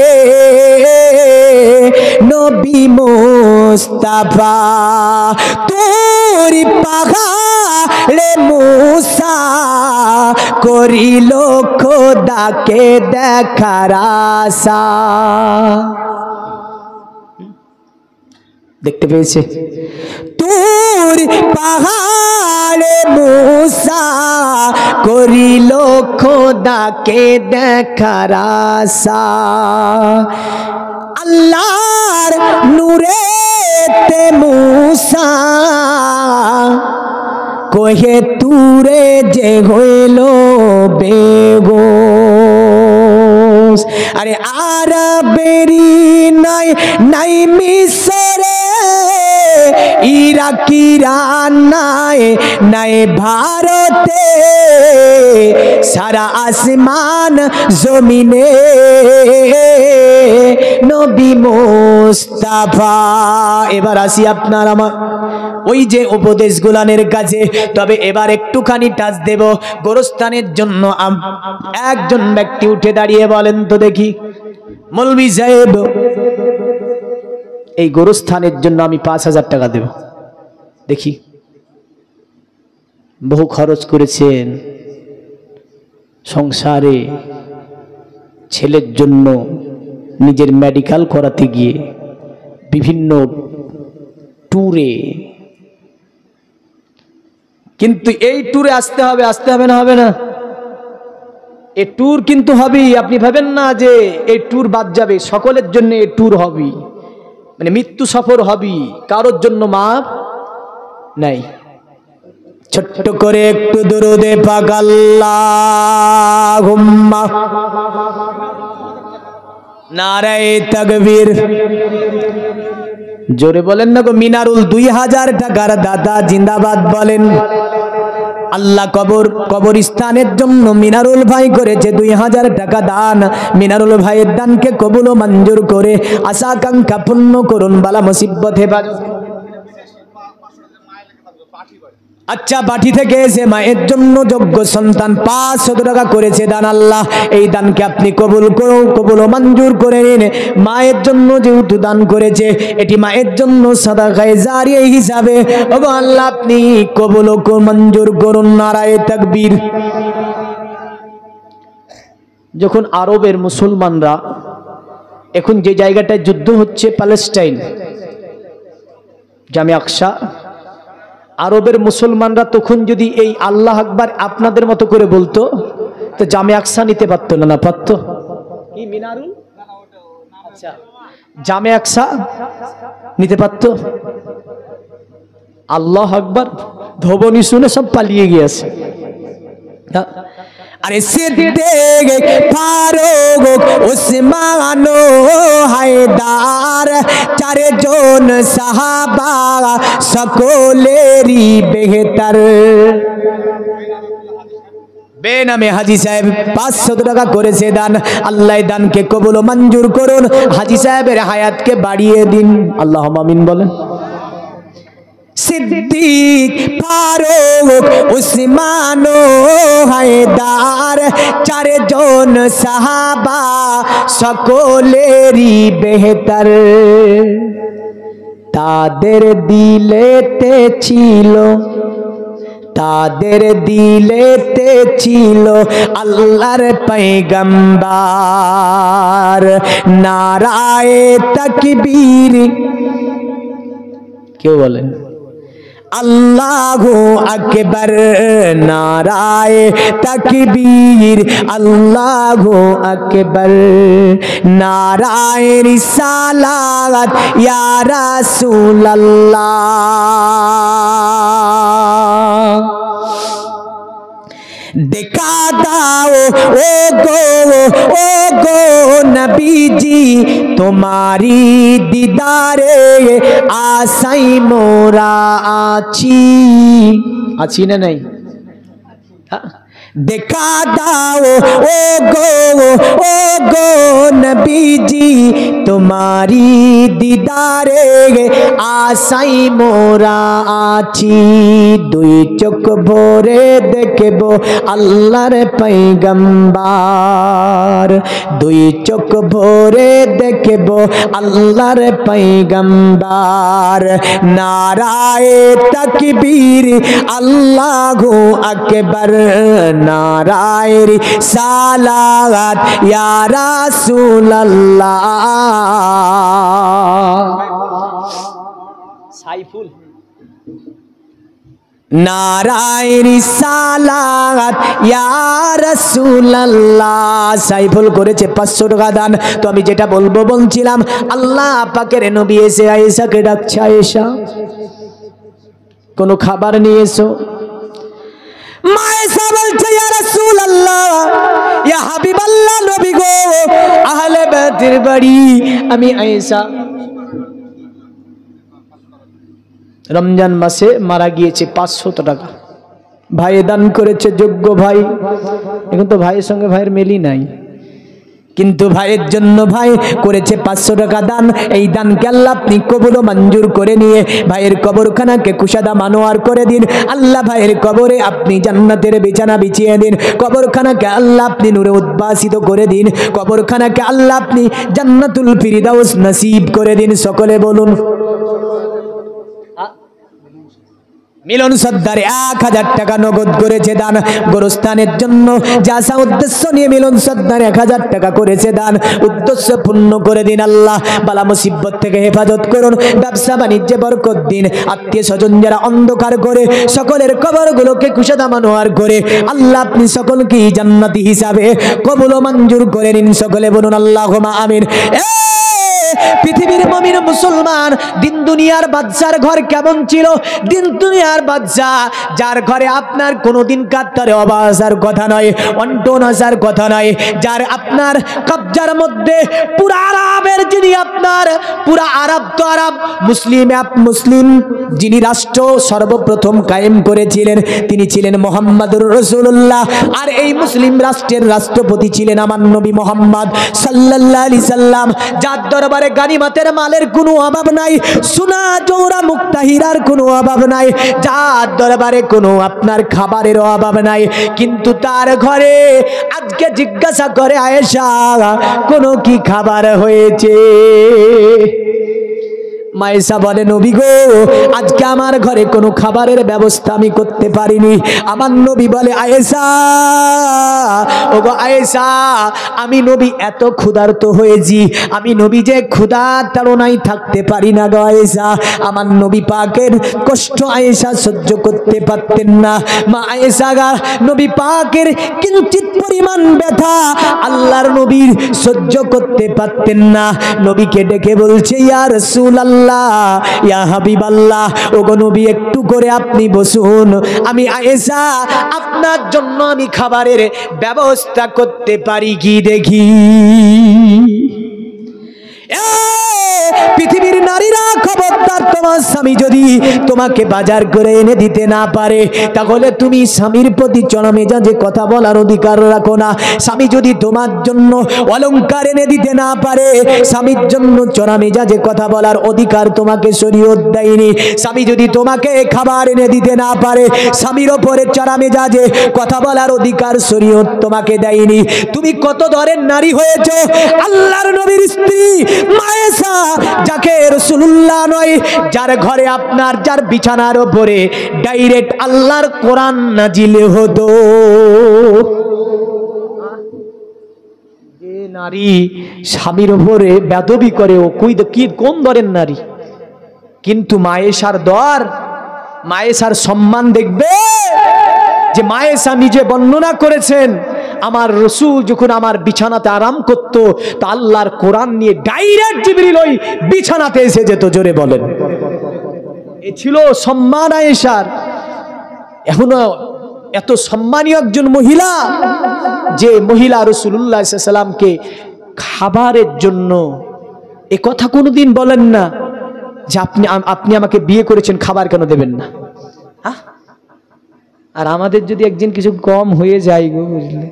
নবী মুস্তাফা, তোরি পাহাড়ে মুসা করিল খোদাকে দেখার আশা। দেখতে পেয়েছে? তোর পাহাড়ে মুসা করিল খোদাকে দেখার আশা, আল্লাহর নূরেতে মুসা কহে তুরে যে হইল বেগোস। আরে আরবেরি নাই নাই মিশরে, ইরাক ইরান নাই নাই ভারতে, সারা আসমান জমিনে নবী মুস্তাফা। এবার আসি আপনার আমার ওই যে উপদেশ গুলানের কাছে। তবে এবার একটুখানি টাচ দেব গোরস্থানের জন্য। একজন ব্যক্তি উঠে দাঁড়িয়ে বলেন তো দেখি, মৌলভী সাহেব এই গোরস্থানের জন্য আমি ৫,০০০ টাকা দেব। দেখি, বহু খরচ করেছেন সংসারে, ছেলের জন্য নিজের মেডিকেল করাতে গিয়ে বিভিন্ন ট্যুরে, কিন্তু এই ট্যুরে আসতে হবে, আসতে হবে না? হবে না? এই ট্যুর কিন্তু হবেই। আপনি ভাবেন না যে এই ট্যুর বাদ যাবে, সকলের জন্য এই ট্যুর হবে, মানে মৃত্যু সফর হবে, কারোর জন্য মাপ নাই। ছোট্ট করে একটু দুরুদে পাক আল্লাহুম্মা। নারায়ে তাকবীর। জোরে বলেন না গো। মিনারুল ২০০০ টাকার দাতা জিন্দাবাদ বলেন। আল্লাহ কবরস্থানের জন্য মিনারুল ভাই করেছে ২০০০ টাকা দান। মিনারুল ভাইয়ের দানকে কবুল ও মঞ্জুর করে আশা আকাঙ্ক্ষা পূর্ণ করুন, বালা মুসিবত হেফাজত। আচ্ছা, বাটি থেকে এসে মায়ের জন্য যোগ্য সন্তান ৫০০ টাকা করেছে দান। আল্লাহ এই দানকে আপনি কবুল করুন, কবুল ও মঞ্জুর করে নিন। মায়ের জন্য যেহেতু দান করেছে, এটি মায়ের জন্য সাদাকায়ে জারিয়া হিসাবে ওগো আল্লাহ আপনি কবুল ও মঞ্জুর করুন। নারায়ে তাকবীর। যখন আরবের মুসলমানরা, এখন যে জায়গাটায় যুদ্ধ হচ্ছে প্যালেস্টাইন, জামে আকসা, আরবের মুসলমানরা তখন যদি এই আল্লাহ আকবার আপনাদের মতো করে বলতো তো জামে আকসা নিতে পারতো না? না পারতো? কি মিনারুল? আচ্ছা, জামে আকসা নিতে পারতো? আল্লাহ আকবার ধ্বনি শুনে সব পালিয়ে গিয়েছে। আরে সিদ্দিক ফারুক উসমান হায়দার, চারজন সাহাবা সকলেরই বেহতর। বেনামে হাজী সাহেব ৫০০ টাকা করেছে দান। আল্লাহ দানকে কবুল ও মঞ্জুর করুন, হাজী সাহেবের হায়াতকে বাড়িয়ে দিন। আল্লাহুম্মা আমিন বলেন। সিদ্দিক ফারুক উসমান হায়দার, চারজন সাহাবা সকলেরই বেহতর। তাদের দিলেতে ছিল, তাদের দিলেতে ছিল আল্লাহর পয়গম্বর। নারায়ে তাকবীর। কেউ বলেন আল্লাহু আকবার, নারায়ে তাকবীর, আল্লাহু আকবার, নারায়ে রিসালাত ইয়া রাসূলুল্লাহ। দেখা দাও ও গো নবীজি, তোমারি দিদারে আশাই মোরা আছি না নাই? দেখা দাও ও গো নবীজি, তোমারি দিদারে আশাই মোরা আছি। দুই চোখ ভরে দেখব আল্লাহর পয়গম্বর, দুই চোখ ভরে দেখব আল্লাহর পয়গম্বর। নারায়ে তাকবীর, আল্লাহু আকবার, নারায়ে রিসালাত ইয়া রাসূলুল্লাহ। সাইফুল, নারায়ে রিসালাত ইয়া রাসূলুল্লাহ। সাইফুল করেছে 500 টাকা দান। তো আমি যেটা বলছিলাম, আল্লাহ পাকের নবী এসে আয়েশাকে ডাকছে, আয়েশা কোনো খাবার নিয়ে এসো। মা আয়েশা বলছে, ইয়া রাসূলুল্লাহ, ইয়া হাবিবাল্লাহ, নবী গো, আহলে বাইতের বাড়ি। আমি আয়েশা রমজান মাসে মারা গিয়েছে, 500 টাকা ভাই দান করেছে, যোগ্য ভাই। এখন তো ভাইয়ের সঙ্গে ভাইয়ের মেলি নাই, কিন্তু ভাইয়ের জন্য ভাই করেছে 500 টাকা দান। এই দানকে আল্লাহ আপনি কবুল ও মঞ্জুর করে নিয়ে ভাইয়ের কবরখানাকে কুশাদা মানোয়ার করে দিন। আল্লাহ ভাইয়ের কবরে আপনি জান্নাতের বিছানা বিছিয়ে দিন। কবরখানাকে আল্লাহ আপনি নূরে উদ্ভাসিত করে দিন। কবরখানাকে আল্লাহ আপনি জান্নাতুল ফিরদাউস নসিব করে দিন। সকলে বলুন মিলন সর্দারে 1000 টাকা নগদ করেছে দান। গোরস্থানের জন্য যাসা উদ্দেশ্য নিয়ে মিলন সর্দার 1000 টাকা করেছে দান। উদ্দেশ্য পূর্ণ করে দিন। আল্লাহ বালা মুসিবত থেকে হেফাজত করুন, ব্যবসা বাণিজ্যে বরকত দিন। আত্মীয় স্বজন যারা অন্ধকার করে সকলের কবরগুলোকে কুশাদা মানোয়ার করে আল্লাহ আপনি সকলকে জান্নাতি হিসাবে কবুল ও মঞ্জুর করে নিন। সকলে বলুন আল্লাহুম্মা আমিন। পৃথিবীর মুমিন মুসলমান, দিন দুনিয়ার বাদশার ঘর কেমন ছিল? দিন দুনিয়ার বাদশা যার ঘরে আপনার কোনোদিন কাত্তারে অবাসার কথা নয়, অন্টন আসার কথা নয়, যার আপনার কবজার মধ্যে পুরা আরবের, যিনি আপনার পুরা আরব তো আরব মুসলিম যিনি রাষ্ট্র সর্বপ্রথম কায়েম করেছিলেন তিনি ছিলেন মুহাম্মদুর রাসূলুল্লাহ। আর এই মুসলিম রাষ্ট্রের রাষ্ট্রপতি ছিলেন আমার নবী মুহাম্মদ সাল্লাল্লাহু আলাইহি সাল্লাম, যার দরবারে গানিমতের মালের কোনো অভাব নাই, সোনা জৌরা মুক্তা হীরার কোনো অভাব নাই, যার দরবারে কোনো আপনার খাবারের অভাব নাই। কিন্তু তার ঘরে আজকে জিজ্ঞাসা করে আয়েশা, কোনো কি খাবার হয়েছে? মায়েশা বলে, নবী গো, আজকে আমার ঘরে কোনো খাবারের ব্যবস্থা আমি করতে পারিনি। আমার নবী বলে, আয়েশা, ওগো আয়েশা, আমি নবী এত ক্ষুধার্ত হয়েছি, আমি নবী যে ক্ষুধার তাড়নায় থাকতে পারি না গো আয়েশা। আমার নবী পাকের কষ্ট আয়েশা সহ্য করতে পারতেন না। মা আয়েশা গা, নবী পাকের কিঞ্চিত পরিমাণ ব্যথা আল্লাহর নবীর সহ্য করতে পারতেন না। নবীকে ডেকে বলছে, ইয়া রাসূলুল্লাহ, ইয়া হাবিবাল্লাহ, ওগো নবী একটু করে আপনি বসুন, আমি আয়েশা আপনার জন্য আমি খাবারের ব্যবস্থা করতে পারি কি দেখি। পৃথিবীর নারীরা খবরদার, তোমার স্বামী যদি তোমাকে বাজার করে এনে দিতে না পারে তাহলে তুমি স্বামীর প্রতি চড়া মেজাজে কথা বলার অধিকার রাখো না। স্বামী যদি তোমার জন্য অলংকার এনে দিতে না পারে, স্বামীর জন্য চড়া মেজাজে কথা বলার অধিকার তোমাকে শরীয়ত দেয়নি। স্বামী যদি তোমাকে খাবার এনে দিতে না পারে, স্বামীর ওপরে চড়া মেজাজে কথা বলার অধিকার শরীয়ত তোমাকে দেয়নি। তুমি কত ধরনের নারী হয়েছো? আল্লাহর নবীর স্ত্রী মায়েশা, যাকে রাসূলুল্লাহ নয়, যার ঘরে আপনার, যার বিছানার উপরে ডাইরেক্ট আল্লাহর কোরআন নাজিল হতো। যে নারী স্বামীর উপরে বেদবি করে, ও কি কোন ধরনের নারী? কিন্তু মায়েশার দর, মায়েশার সম্মান দেখবে যে মায়েশা নিজে বর্ণনা করেছেন আমার রাসূল যখন আমার বিছানাতে আরাম করত তা আল্লাহর কোরআন নিয়ে ডাইরেক্ট জিবরিল ওই বিছানাতে এসে যেত। জোরে বলেন, এ ছিল সম্মান আয়েশার। এখনো এত সম্মানীয় একজন মহিলা যে মহিলা রাসূলুল্লাহ সাল্লাল্লাহু আলাইহি ওয়াসাল্লামকে খাবারের জন্য এ কথা কোনোদিন বলেন না যে আপনি আমাকে বিয়ে করেছেন, খাবার কেন দেবেন না? হ্যাঁ, আর আমাদের যদি একদিন কিছু কম হয়ে যায় গো, বুঝলে,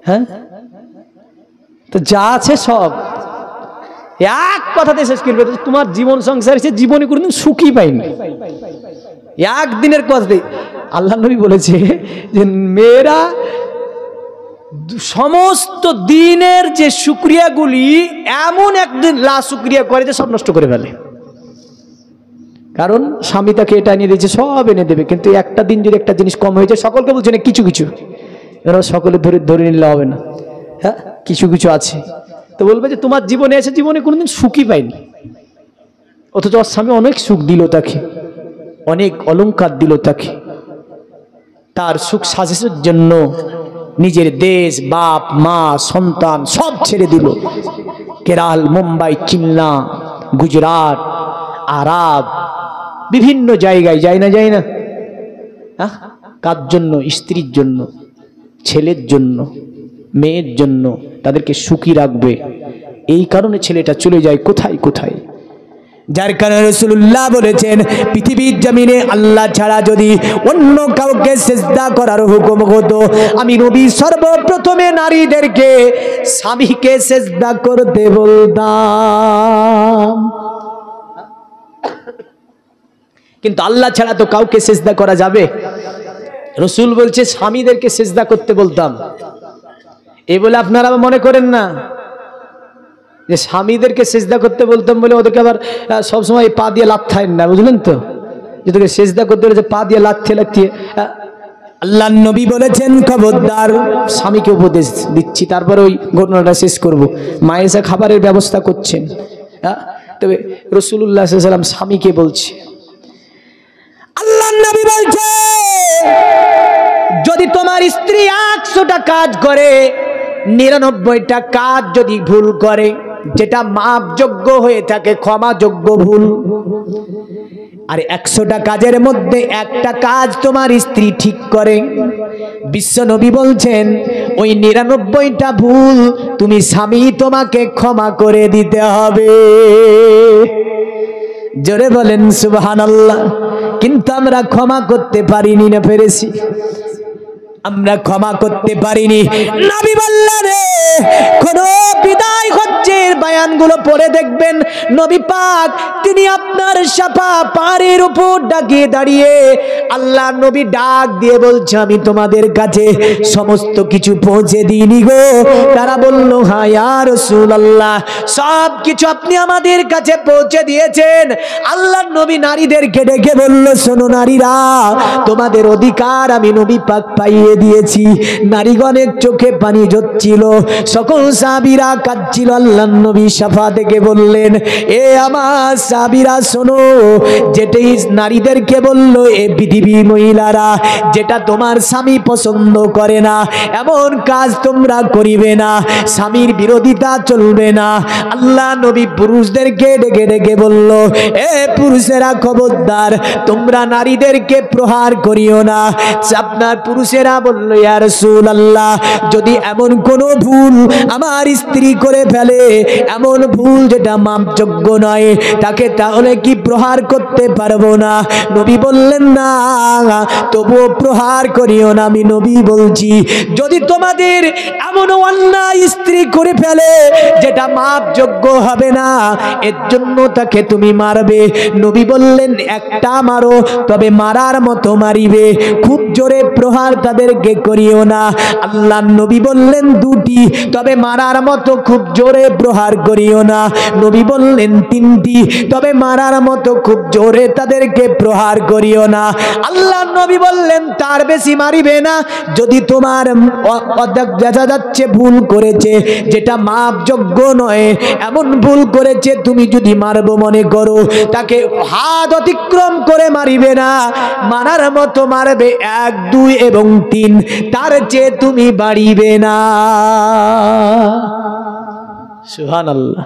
হ্যাঁ, তো যা আছে সব এক কথাতে শেষ করবে। তোমার জীবন সংসার সে জীবনে কোনোদিন সুখী পাইনি, একদিনের কথাতে। আল্লাহ নবী বলেছে যে মেয়েরা সমস্ত দিনের যে শুকরিয়াগুলি এমন একদিন লা শুকরিয়া করে যে সব নষ্ট করে ফেলে। কারণ স্বামী তাকে এটা এনে দিয়েছে, সব এনে দেবে, কিন্তু একটা দিন যদি একটা জিনিস কম হয়েছে সকলকে বলছে না, কিছু কিছু, এরা সকলে ধরে নিলে হবে না। হ্যাঁ, কিছু কিছু আছে তো বলবে যে তোমার জীবনে এসে জীবনে কোনোদিন সুখই পাইনি, অথচ ওর স্বামী অনেক সুখ দিল তাকে, অনেক অলংকার দিল তাকে, তার সুখ সাজের জন্য নিজের দেশ, বাপ মা সন্তান সব ছেড়ে দিল। কেরল, মুম্বাই, চিন্না, গুজরাট, আরব, বিভিন্ন জায়গায় যায় না, কার জন্য? স্ত্রীর জন্য, ছেলের জন্য, মেয়ের জন্য, তাদেরকে সুখী রাখবে। এই কারণে ছেলেটা চলে যায় কোথায় কোথায়। যার কারণে রাসূলুল্লাহ বলেছেন পৃথিবীর জমিনে আল্লাহ ছাড়া যদি অন্য কাউকে সিজদা করার হুকুম হতো, আমি নবী সর্বপ্রথমে নারীদেরকে স্বামীকে সিজদা করতে বলতাম। কিন্তু আল্লাহ ছাড়া তো কাউকে সিজদা করা যাবে? রাসূল বলছে স্বামীদেরকে সিজদা করতে বলতাম। এই বলে আপনারা মনে করেন না যে স্বামীদেরকে সিজদা করতে বলতাম বলে ওদেরকে আবার সবসময় পা দিয়ে লাথেন না, বুঝলেন তো? যে তোকে সিজদা করতে বলে যে পা দিয়ে লাথিয়ে আল্লাহ নবী বলেছেন খবরদার, স্বামীকে উপদেশ দিচ্ছি, তারপরে ওই ঘটনাটা শেষ করব। মায়েশা খাবারের ব্যবস্থা করছেন, তবে রাসূলুল্লাহ সাল্লাল্লাহু আলাইহি ওয়াসাল্লাম স্বামীকে বলছে। আল্লাহ নবী বলছে যদি তোমার স্ত্রী 100টা কাজ করে, 99টা কাজ যদি ভুল করে, যেটা মাপযোগ্য হয়ে থাকে, ক্ষমাযোগ্য ভুল, আর 100টা কাজের মধ্যে একটা কাজ তোমার স্ত্রী ঠিক করে, বিশ্ব নবী বলছেন ওই 99টা ভুল তুমি স্বামী তোমাকে ক্ষমা করে দিতে হবে। জোরে বলেন সুবহানাল্লাহ। কিন্তু আমরা ক্ষমা করতে পারিনি না, পেরেছি? আমরা ক্ষমা করতে পারিনি। নবী বললেন কোন বিদায় হজ্জের বয়ানগুলো পড়ে দেখবেন, নবী পাক তিনি আপনার সাফা পাহাড়ের উপর ডাকিয়ে দাঁড়িয়ে আল্লাহ নবী ডাক দিয়ে বলছে আমি তোমাদের কাছে সমস্ত কিছু পৌঁছে দিইনি গো। তারা বলল হ্যাঁ ইয়া রাসূলুল্লাহ, সব কিছু আপনি আমাদের কাছে পৌঁছে দিয়েছেন। আল্লাহ নবী নারীদেরকে ডেকে বলল শোনো নারীরা, তোমাদের অধিকার আমি নবী পাক পাইয়ে দিয়েছি। নারীগণের চোখে পানি ঝরছিল, সকল সাহাবীরা কাঁদছিল। আল্লাহ নবী সাফা থেকে বললেন এ আমার সাহাবীরা শোনো, যেটাই নারীদেরকে বলল এ পৃথিবী মহিলারা, যেটা তোমার স্বামী পছন্দ করে না এমন কাজ তোমরা করিবে না, স্বামীর বিরোধিতা চলবে না। আল্লাহ নবী পুরুষদেরকে ডেকে ডেকে বলল এ পুরুষেরা খবরদার, তোমরা নারীদেরকে প্রহার করিও না। আপনার পুরুষেরা বলল ইয়া রাসূলুল্লাহ, যদি এমন কোনো ভুল আমার স্ত্রী করে ফেলে, এমন ভুল যেটা মাপযোগ্য নয়, তাকে তাহলে কি প্রহার করতে পারবো না? নবী বললেন না, তবুও প্রহার করিও না। আমি নবী বলছি যদি তোমাদের এমন অন্যায় স্ত্রী করে ফেলে যেটা মাপযোগ্য হবে না, এর জন্য তাকে তুমি মারবে। নবী বললেন একটা মারো, তবে মারার মতো মারিবে, খুব জোরে প্রহার তাদেরকে করিও না। আল্লাহ নবী বললেন দুটি তবে মারার মতো খুব জোরে প্রহার করিও না। নবী বললেন 3টি, তবে মারার মতো খুব জোরে তাদেরকে প্রহার করিও না। আল্লাহ নবী বললেন তার বেশি মারিবে না। যদি তোমার দেখা যাচ্ছে ভুল করেছে, যেটা মাপযোগ্য নয়, এমন ভুল করেছে, তুমি যদি মারবো মনে করো, তাকে হাত অতিক্রম করে মারিবে না, মারার মতো মারবে 1, 2 এবং 3, তার চেয়ে তুমি বাড়িবে না। সুবহানাল্লাহ।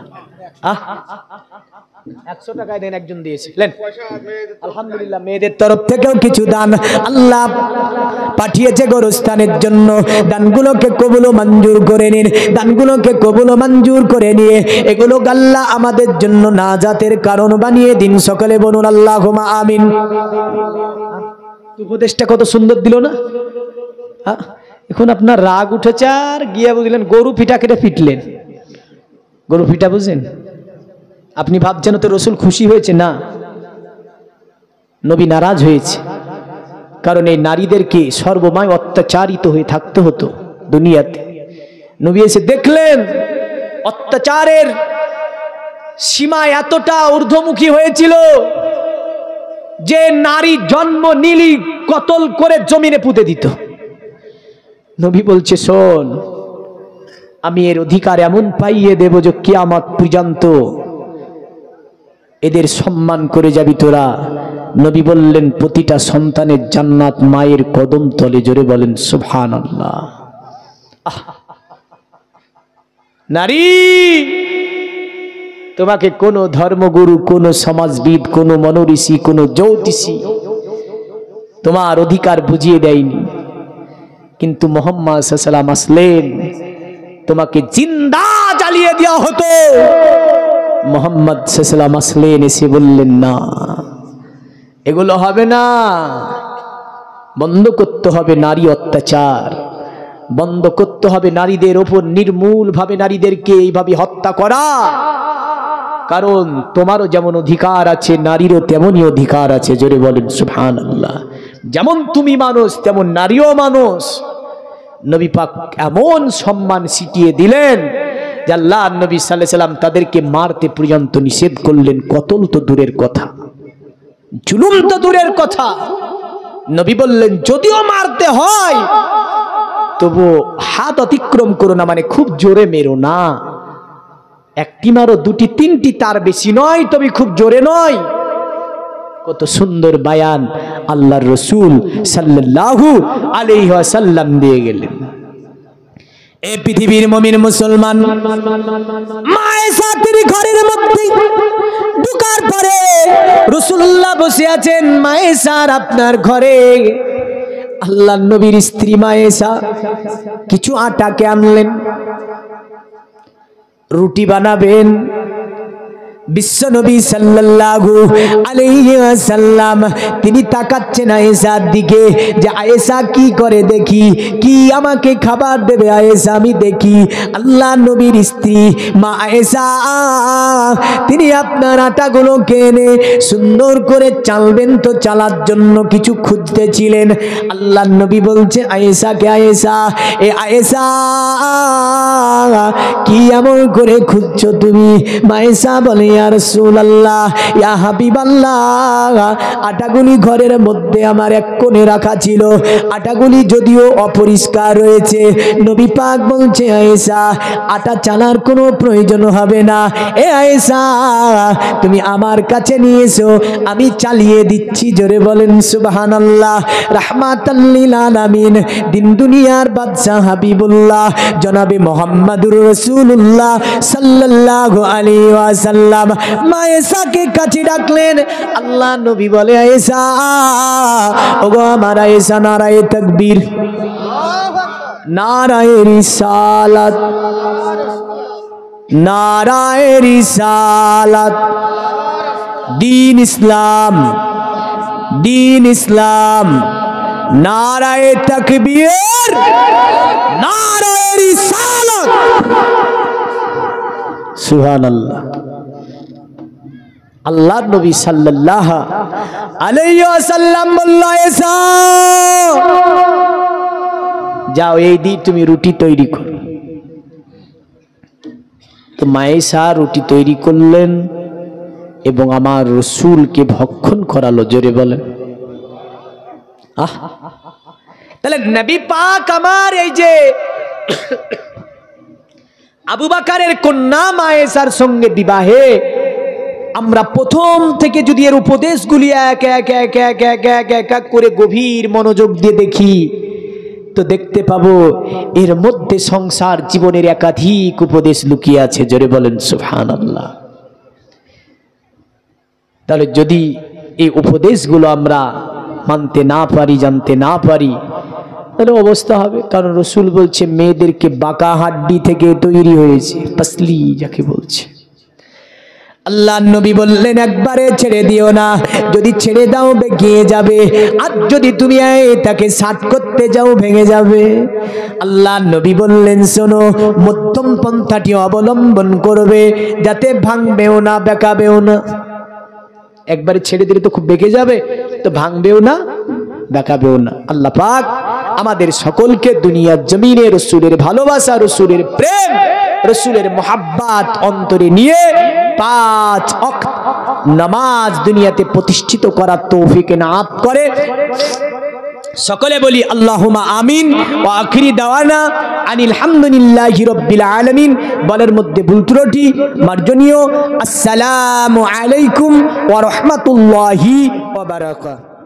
100 টাকায় দেন, একজন দিয়েছিলেন, আলহামদুলিল্লাহ। মেয়েদের তরফ থেকেও কিছু দান আল্লাহ পাঠিয়েছে গোরস্থানের জন্য। দানগুলোকে কবুল ও মঞ্জুর করে নিন, দানগুলোকে কবুল ও মঞ্জুর করে নিয়ে এগুলো আল্লাহ আমাদের জন্য নাজাতের কারণ বানিয়ে দিন। সকলে বলুন আল্লাহুম্মা আমিন। উপদেশটা কত সুন্দর দিল না? এখন আপনার রাগ উঠেছে আর গিয়ে বুঝলেন গরু পিঠা কেটে ফিটলেন। গরু পিঠা বুঝলেন? আপনি ভাবছেন তো রসুল খুশি হয়েছে? না, নবী নারাজ হয়েছে। কারণ এই নারীদেরকে সর্বময় অত্যাচারিত হয়ে থাকতে হতো দুনিয়াতে। নবী এসে দেখলেন অত্যাচারের সীমা এতটা ঊর্ধ্বমুখী হয়েছিল যে নারী জন্ম নিলি কতল করে জমিনে পুঁতে দিত। নবী বলছে শোন, আমি এর অধিকার এমন পাইয়ে দেব যে কিয়ামত পর্যন্ত এদের সম্মান করে যাবি তোরা। নবী বললেন প্রতিটা সন্তানের জান্নাত মায়ের কদম তলে। জোরে বলেন সুবহানাল্লাহ। নারী, তোমাকে কোন ধর্মগুরু, কোন সমাজবিদ, কোন মনোঋষি, কোন জ্যোতিষী তোমার অধিকার বুঝিয়ে দেয়নি। কিন্তু মুহাম্মদ সাল্লাল্লাহু আলাইহি ওয়াসাল্লাম আসলেন, তোমাকে জিন্দা জ্বালিয়ে দেওয়া হতো। মুহাম্মদ সাল্লাল্লাহু আলাইহি ওয়াসাল্লাম আসলেন, এসে বললেন না, এগুলো হবে না, বন্ধ করতে হবে নারী অত্যাচার, বন্ধ করতে হবে নারীদের ওপর নির্মূলভাবে নারীদেরকে এইভাবে হত্যা করা। কারণ তোমারও যেমন অধিকার আছে, নারীরও তেমনই অধিকার আছে। জোরে বলেন সুবহানাল্লাহ। যেমন তুমি মানুষ, তেমন নারীও মানুষ। নবী পাক এমন সম্মান ছিটিয়ে দিলেন যে আল্লাহ নবী সাল্লাল্লাহু আলাইহি ওয়াসাল্লাম তাদেরকে মারতে পর্যন্ত নিষেধ করলেন। কতল তো দূরের কথা, জুলুম তো দূরের কথা। নবী বললেন যদিও মারতে হয় তবু হাত অতিক্রম করো না, মানে খুব জোরে মেরো না। একটি মারো, 2টি 3টি, তার বেশি নয়, তবে খুব জোরে নয়। কত সুন্দর বায়ান আল্লাহর রাসূল সাল্লাল্লাহু আলাইহি ওয়াসাল্লাম দিয়ে গেলেন। এই পৃথিবীর মুমিন মুসলমান মায়েশা তিনি ঘরের মধ্যে ঢোকার পরে রাসূলুল্লাহ বসে আছেন। মায়েশার আপনার ঘরে আল্লাহর নবীর স্ত্রী মায়েশা কিছু আটাকে আনলেন, রুটি বানাবেন। বিশ্বনবী সাল্লাল্লাহু আলাইহি ওয়াসাল্লাম তিনি তাকাচ্ছেন আয়েশার দিকে যে আয়েশা কি করে দেখি, কি আমাকে খাবার দেবে আয়েশা আমি দেখি। আল্লাহ নবীর স্ত্রী মা আয়েশা তিনি আপনার আটাগুলোকে এনে সুন্দর করে চালবেন, তো চালার জন্য কিছু খুঁজতেছিলেন। আল্লাহ নবী বলছে আয়েশাকে, আয়েশা, এ আয়েশা কি এমন করে খুঁজছো তুমি? মায়েশা বলে ইয়া রাসূলুল্লাহ, ইয়া হাবিবাল্লাহ, আটাগুলি ঘরের মধ্যে আমার এক কোণে রাখা ছিল, আটাগুলি যদিও অপরিষ্কার রয়েছে। নবী পাক বলছে আয়েশা আটা চালার কোনো প্রয়োজন হবে না, এ আয়েশা তুমি আমার কাছে নিয়ে এসো, আমি চালিয়ে দিচ্ছি। জোরে বলেন সুবহানাল্লাহ। রাহমাতাল লিল আলামিন, দিন দুনিয়ার বাদশা হাবিবুল্লাহ জনাবে মুহাম্মদুর রাসূলুল্লাহ সাল্লাল্লাহু আলাইহি ওয়াসাল্লাম মায়েশাকে কাছে ডাকলেন। আল্লাহ নবী বলে আয়েশা, ওগো আমার আয়েশা, নারায়ে তাকবীর, নারায়ে রিসালাত, নারায়ে রিসালাত, দ্বীন ইসলাম, দ্বীন ইসলাম, নারায়ে তাকবীর, নারায়ে রিসালাত। সুবহানাল্লাহ। আল্লাহর নবী সাল্লাল্লাহু আলাইহি ওয়াসাল্লাম বলল আয়েশা যাও এই দি তুমি রুটি তৈরি করো। তো মায়েশা রুটি তৈরি করলেন এবং আমার রসুলকে ভক্ষণ করালো। জোরে বলেন আহ! তাহলে নবী পাক আমার এই যে আবু বকরের কন্যা মায়েশার সঙ্গে বিবাহে আমরা প্রথম থেকে যদি এর উপদেশগুলি এক এক এক এক এক এক এক এক করে গভীর মনোযোগ দিয়ে দেখি তো দেখতে পাবো এর মধ্যে সংসার জীবনের একাধিক উপদেশ লুকিয়ে আছে। জোরে বলেন সুবহানাল্লাহ। তাহলে যদি এই উপদেশগুলো আমরা মানতে না পারি, জানতে না পারি, তাহলে অবস্থা হবে। কারণ রসুল বলছে মেয়েদেরকে বাঁকা হাড্ডি থেকে তৈরি হয়েছে, পাসলি যাকে বলছে। আল্লাহ নবী বললেন একবারে ছেড়ে দিও না, যদি ছেড়ে দাও বেঁকিয়ে যাবে, আর যদি তুমি তাকে সাট করতে যাও ভেঙে যাবে। আল্লাহ নবী বললেন শোনো, মধ্যম পন্থাটি অবলম্বন করবে, যাতে ভাঙবেও না বেঁকাবেও না। একবারে ছেড়ে দিলে তো খুব বেঁকে যাবে, তো ভাঙবেও না বেঁকাবেও না। আল্লাহ পাক আমাদের সকলকে দুনিয়ার জমিনে রসুলের ভালোবাসা, রসুলের প্রেম, রসুলের মোহাব্বত অন্তরে নিয়ে 5 ওয়াক্ত নামাজ দুনিয়াতে প্রতিষ্ঠিত করার তৌফিক এনায়েত করে। সকলে বলি আল্লাহুম্মা আমিন। ওয়া আখিরি দাওয়ানা আনিল হামদুলিল্লাহি রাব্বিল আলামিন। বলার মধ্যে ভুল ত্রুটি মার্জনীয়। আসসালামু আলাইকুম ওয়া রাহমাতুল্লাহি ওয়া বারাকাতুহু।